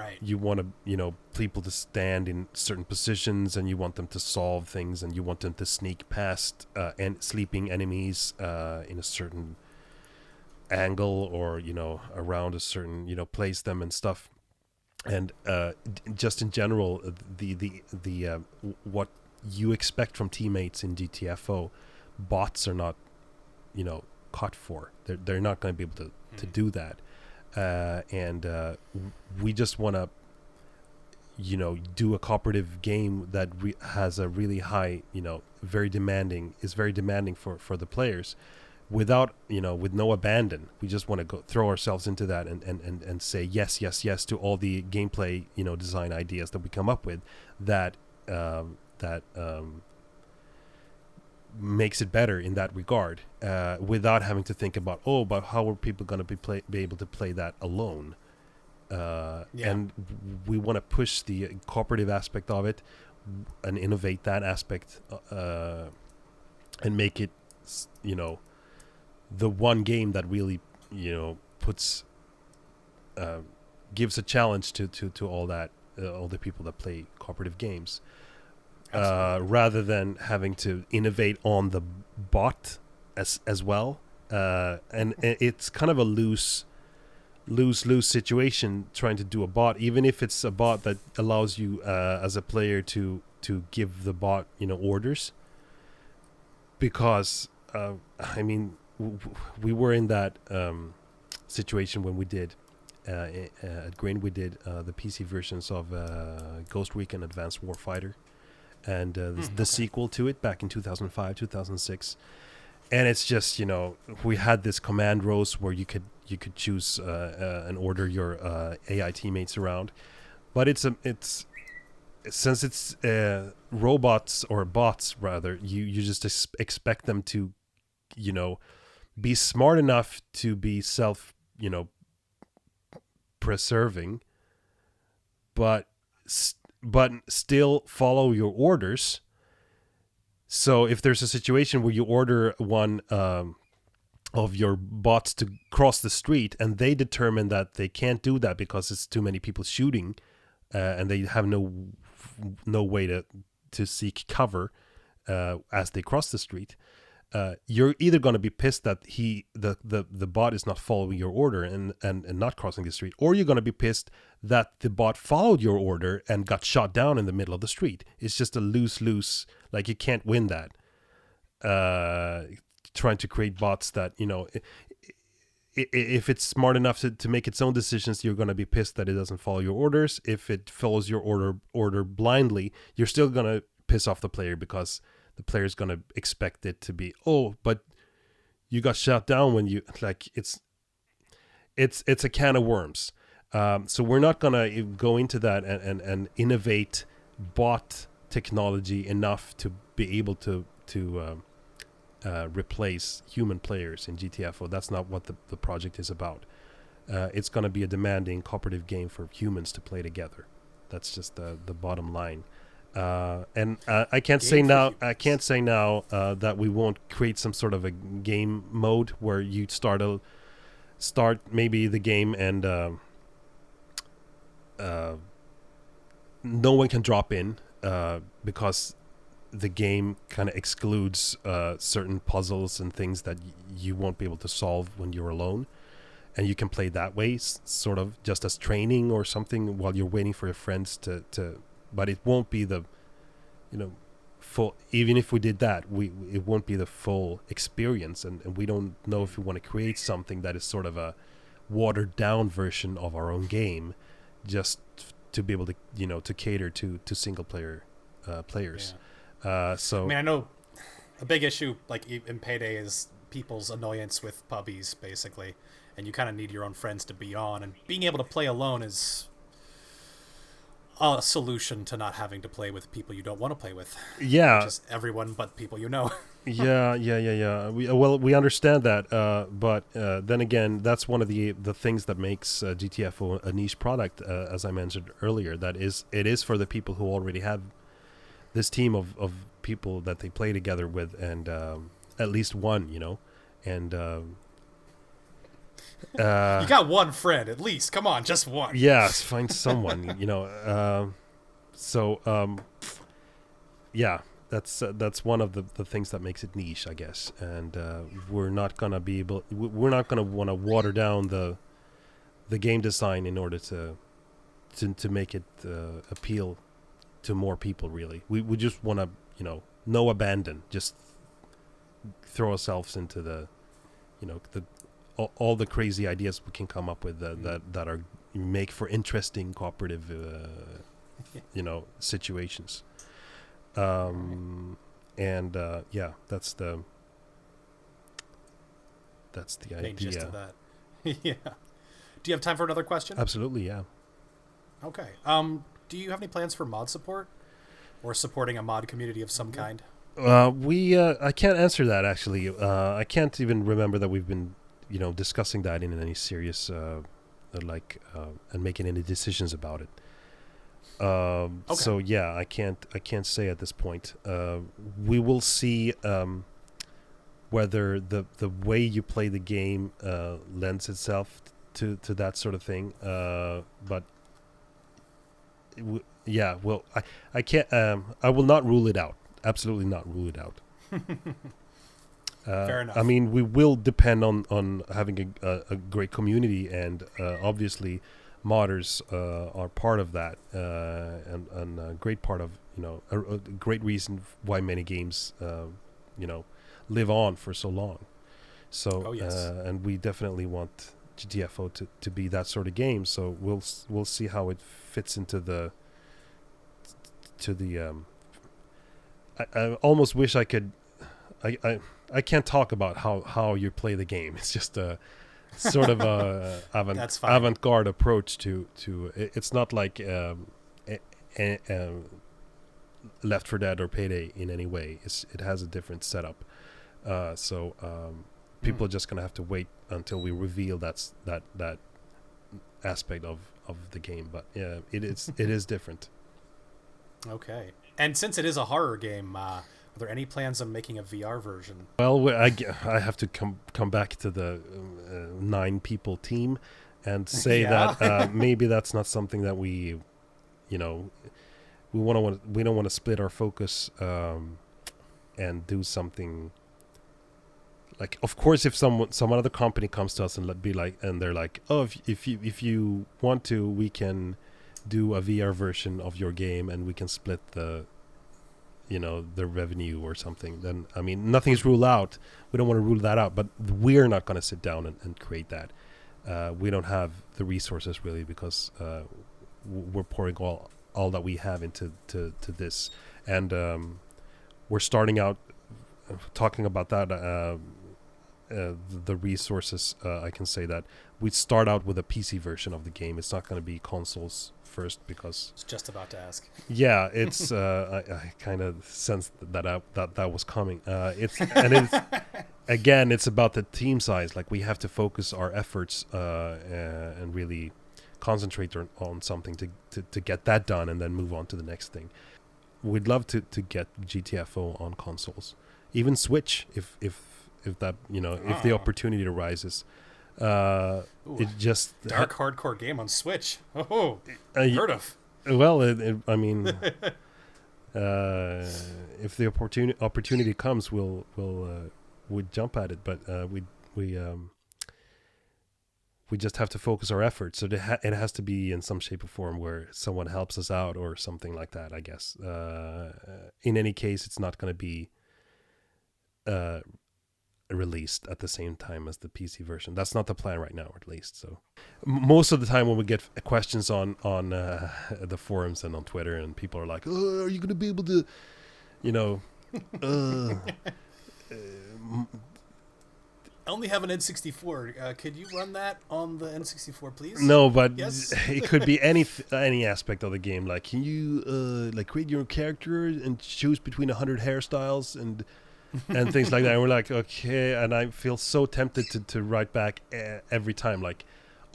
people to stand in certain positions, and you want them to solve things, and you want them to sneak past and sleeping enemies in a certain angle, or around a certain place them and stuff. And just in general, the what you expect from teammates in GTFO, bots are not cut for. They're not going to be able to do that. And we just want to do a cooperative game that has a really high very demanding for the players, without with no abandon. We just want to throw ourselves into that and say yes to all the gameplay design ideas that we come up with that makes it better in that regard, without having to think about but how are people going to be able to play that alone. And we want to push the cooperative aspect of it and innovate that aspect, and make it the one game that really puts gives a challenge to all the people that play cooperative games. Rather than having to innovate on the bot as well. And it's kind of a lose situation trying to do a bot, even if it's a bot that allows you as a player to give the bot orders. Because we were in that situation when we did at Grain. We did the PC versions of Ghost Recon Advanced Warfighter, and the sequel to it back in 2005, 2006. And it's just, we had this command rows where you could choose and order your AI teammates around. But since it's robots, or bots rather, you just expect them to, be smart enough to be preserving, but still follow your orders. So if there's a situation where you order one of your bots to cross the street, and they determine that they can't do that because it's too many people shooting, and they have no way to seek cover as they cross the street, you're either going to be pissed that the bot is not following your order and not crossing the street, or you're going to be pissed that the bot followed your order and got shot down in the middle of the street. It's just a lose-lose. Like, you can't win that. Trying to create bots that, if it's smart enough to make its own decisions, you're going to be pissed that it doesn't follow your orders. If it follows your order blindly, you're still going to piss off the player, because the player's going to expect it to be, but you got shot down when you, like, it's a can of worms. So we're not going to go into that and innovate bot technology enough to be able to replace human players in GTFO. That's not what the project is about. It's going to be a demanding cooperative game for humans to play together. That's just the bottom line. And I can't say now that we won't create some sort of a game mode where you start maybe the game, and no one can drop in because the game kind of excludes certain puzzles and things that you won't be able to solve when you're alone, and you can play that way, sort of just as training or something while you're waiting for your friends to but it won't be the full. Even if we did that, it won't be the full experience, and we don't know if we want to create something that is sort of a watered down version of our own game, just to be able to to cater to single player players. So I know a big issue, like in Payday, is people's annoyance with puppies, basically, and you kind of need your own friends to be on, and being able to play alone is a solution to not having to play with people you don't want to play with. Yeah, just everyone but people you know. Yeah. We understand that, but then again, that's one of the things that makes GTFO a niche product, as I mentioned earlier. That is, it is for the people who already have this team of people that they play together with, and at least one, and you got one friend at least. Come on, just one. yes, find someone, So that's one of the things that makes it niche, I guess. And we're not gonna want to water down the game design in order to make it appeal to more people. Really, we just want to no abandon, just throw ourselves into the all the crazy ideas we can come up with that are make for interesting cooperative situations. That's the Main idea. gist of that. Yeah. Do you have time for another question? Absolutely, yeah. Okay. Do you have any plans for mod support or supporting a mod community of some kind? I can't answer that actually. I can't even remember that we've been discussing that in any serious and making any decisions about it. Okay. So yeah, I can't say at this point. We will see whether the way you play the game lends itself to that sort of thing. But I can't. I will not rule it out. Absolutely not rule it out. Fair enough. I mean, we will depend on having a great community, and obviously modders are part of that, and a great part of a great reason why many games live on for so long. So and we definitely want GTFO to be that sort of game. So we'll see how it fits into the I almost wish I could. I can't talk about how you play the game. It's just a sort of a avant-garde approach to it's not like Left 4 Dead or Payday in any way. It has a different setup. So people are just gonna have to wait until we reveal that aspect of the game. But yeah, it is different. Okay. And since it is a horror game, are there any plans on making a VR version? Well, I have to come back to the 9-people team and say that maybe that's not something that we don't want to split our focus and do something. Like, of course, if some other company comes to us and they're like, oh, if you want to, we can do a VR version of your game and we can split the revenue or something, then I mean, nothing's ruled out. We don't want to rule that out, but we're not going to sit down and create that. We don't have the resources really, because we're pouring all that we have into this, and we're starting out talking about that. The resources, I can say that we start out with a PC version of the game. It's not going to be consoles first, because I was just about to ask. Yeah, it's I kind of sensed that was coming. It's about the team size. Like, we have to focus our efforts and really concentrate on something to get that done, and then move on to the next thing. We'd love to get GTFO on consoles, even Switch, if that if the opportunity arises. It just dark hardcore game on Switch. Oh, heard of. Well, I mean, if the opportunity comes, we'll jump at it. But we just have to focus our efforts. So it has to be in some shape or form where someone helps us out or something like that, I guess. In any case, it's not going to be released at the same time as the PC version. That's not the plan right now, at least. So most of the time when we get questions on the forums and on Twitter, and people are like, oh, are you going to be able to I only have an N64. Could you run that on the N64, please? No, but yes? It could be any aspect of the game. Like, can you create your character and choose between 100 hairstyles and things like that? And we're like, okay. And I feel so tempted to write back every time, like,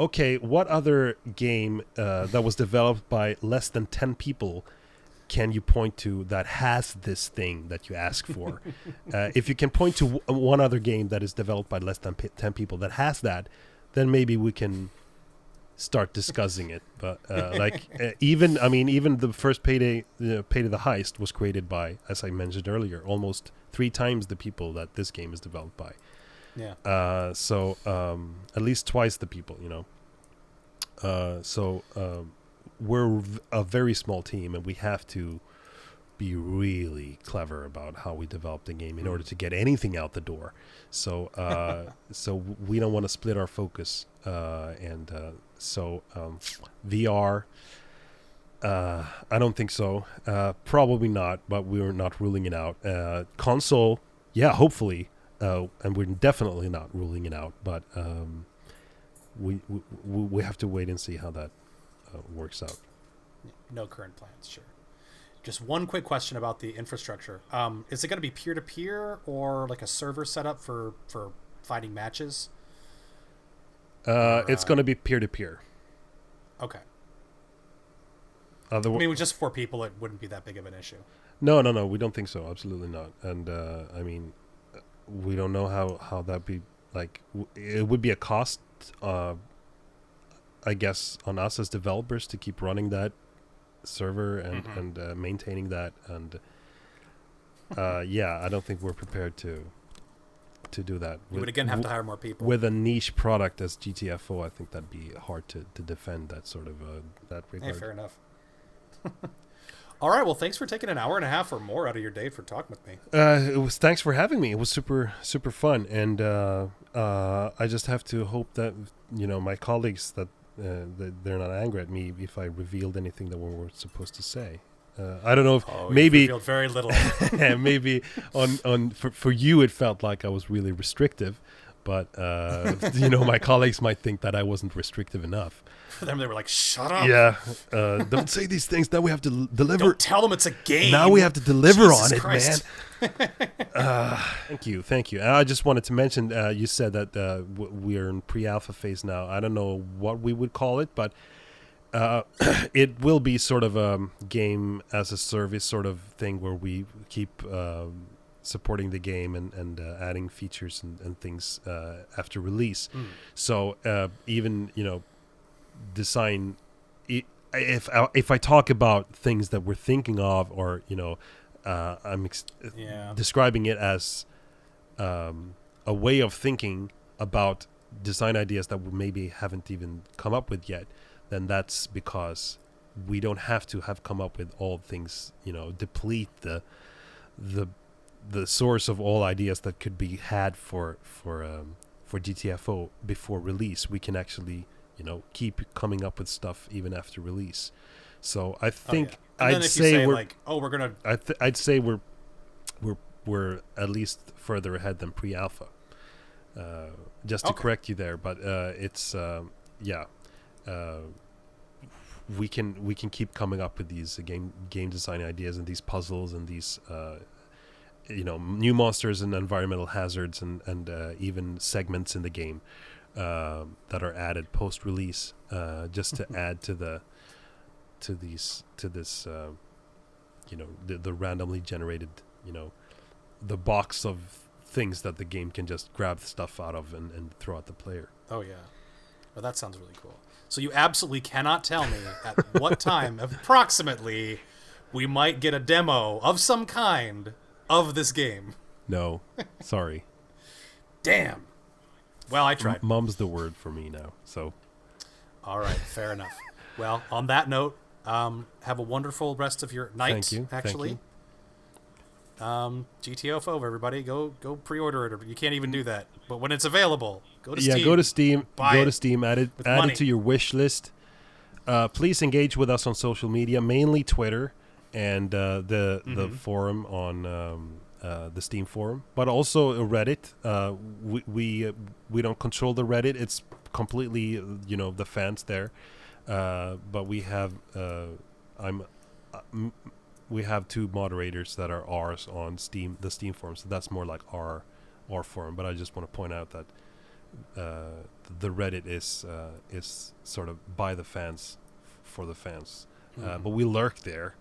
okay, what other game that was developed by less than 10 people can you point to that has this thing that you ask for? If you can point to one other game that is developed by less than 10 people that has that, then maybe we can start discussing it. But even the first Payday the Heist was created by, as I mentioned earlier, almost 3 times the people that this game is developed by. Yeah. So at least twice the people, we're a very small team, and we have to be really clever about how we develop the game in order to get anything out the door. So we don't want to split our focus. VR, I don't think so. Probably not, but we're not ruling it out. Console, yeah, hopefully. And we're definitely not ruling it out, but we have to wait and see how that works out. No current plans, sure. Just one quick question about the infrastructure. Is it going to be peer-to-peer or like a server setup for fighting matches? It's going to be peer-to-peer. Okay. I mean, with just 4 people, it wouldn't be that big of an issue. No, we don't think so. Absolutely not. And we don't know how that'd be like. It would be a cost, I guess, on us as developers to keep running that server and maintaining that. And I don't think we're prepared to do that. You would again have to hire more people. With a niche product as GTFO, I think that'd be hard to defend that sort of that regard. Hey, fair enough. All right, well, thanks for taking an hour and a half or more out of your day for talking with me. Thanks for having me. It was super fun, and I just have to hope that my colleagues that they're not angry at me if I revealed anything that we were supposed to say. I don't know if maybe you revealed very little. Maybe for you it felt like I was really restrictive, but my colleagues might think that I wasn't restrictive enough. For them, they were like, "Shut up!" Yeah, don't say these things. Now we have to deliver. Don't tell them it's a game. Now we have to deliver Jesus on Christ. it, man. Thank you. I just wanted to mention. You said that we're in pre-alpha phase now. I don't know what we would call it, but it will be sort of a game as a service sort of thing where we keep supporting the game and adding features and things after release. So even design. If I talk about things that we're thinking of, or I'm describing it as a way of thinking about design ideas that we maybe haven't even come up with yet, then that's because we don't have to have come up with all things, deplete the source of all ideas that could be had for GTFO before release. We can actually keep coming up with stuff even after release. So I think I'd say we're I'd say we're at least further ahead than pre-alpha. Just to correct you there, but it's we can keep coming up with these game design ideas and these puzzles and these new monsters and environmental hazards and even segments in the game that are added post-release, just to add to this the randomly generated the box of things that the game can just grab stuff out of and throw at the player. Oh yeah, well that sounds really cool. So you absolutely cannot tell me at what time approximately we might get a demo of some kind of this game. No, sorry. Damn. Well, I tried. Mum's the word for me now, so. All right, fair enough. Well, on that note, have a wonderful rest of your night. Thank you. Actually. GTFO, everybody, go pre-order it. Or you can't even do that, but when it's available, go to Steam. Yeah, go to Steam. Buy Steam. Add it to your wish list. Please engage with us on social media, mainly Twitter and the forum on the Steam forum, but also Reddit. We don't control the Reddit; it's completely the fans there. But we have we have 2 moderators that are ours on Steam, the Steam forum, so that's more like our forum. But I just want to point out that the Reddit is sort of by the fans for the fans, but we lurk there.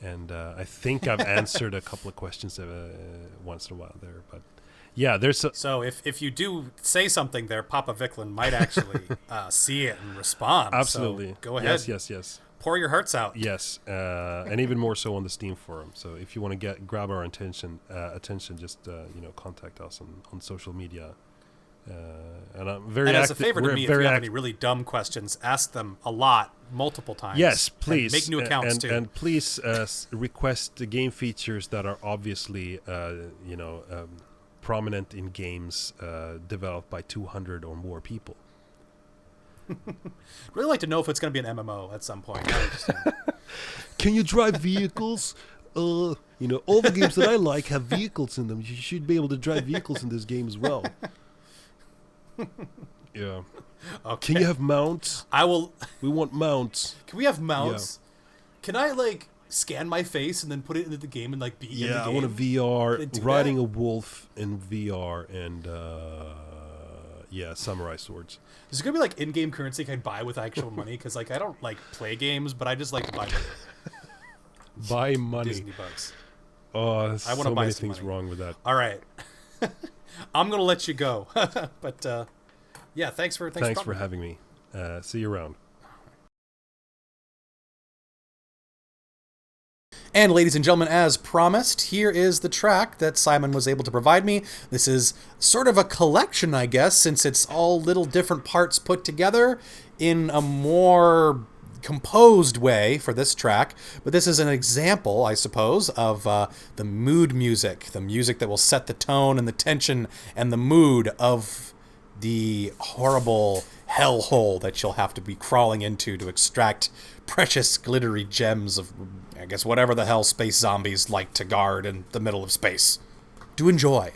And I think I've answered a couple of questions once in a while there. But yeah, there's so if you do say something there, Papa Viklund might actually see it and respond. Absolutely. So go ahead. Yes. Pour your hearts out. Yes, and even more so on the Steam forum. So if you want to grab our attention, just contact us on social media. And I'm very. And as a favor to me, if you have any really dumb questions, ask them a lot, multiple times. Yes, please. Make new accounts too. And please request the game features that are obviously, prominent in games developed by 200 or more people. Really like to know if it's going to be an MMO at some point. Can you drive vehicles? All the games that I like have vehicles in them. You should be able to drive vehicles in this game as well. Yeah. Okay. Can you have mounts? We want mounts. Can we have mounts? Yeah. Can I scan my face and then put it into the game and be in the game? Yeah, I want a VR, riding a wolf in VR, and samurai swords. Is there gonna be in-game currency I can buy with actual money? Because I don't play games, but I just like to buy money. Buy money. Disney bucks. Oh, there's I want so to buy many some things money. wrong with that. All right. I'm gonna let you go, but thanks for having me. See you around. And ladies and gentlemen, as promised, here is the track that Simon was able to provide me. This is sort of a collection, I guess, since it's all little different parts put together in a more composed way for this track. But this is an example, I suppose, of the mood music, the music that will set the tone and the tension and the mood of the horrible hellhole that you'll have to be crawling into to extract precious glittery gems of, I guess, whatever the hell space zombies like to guard in the middle of space. Do enjoy.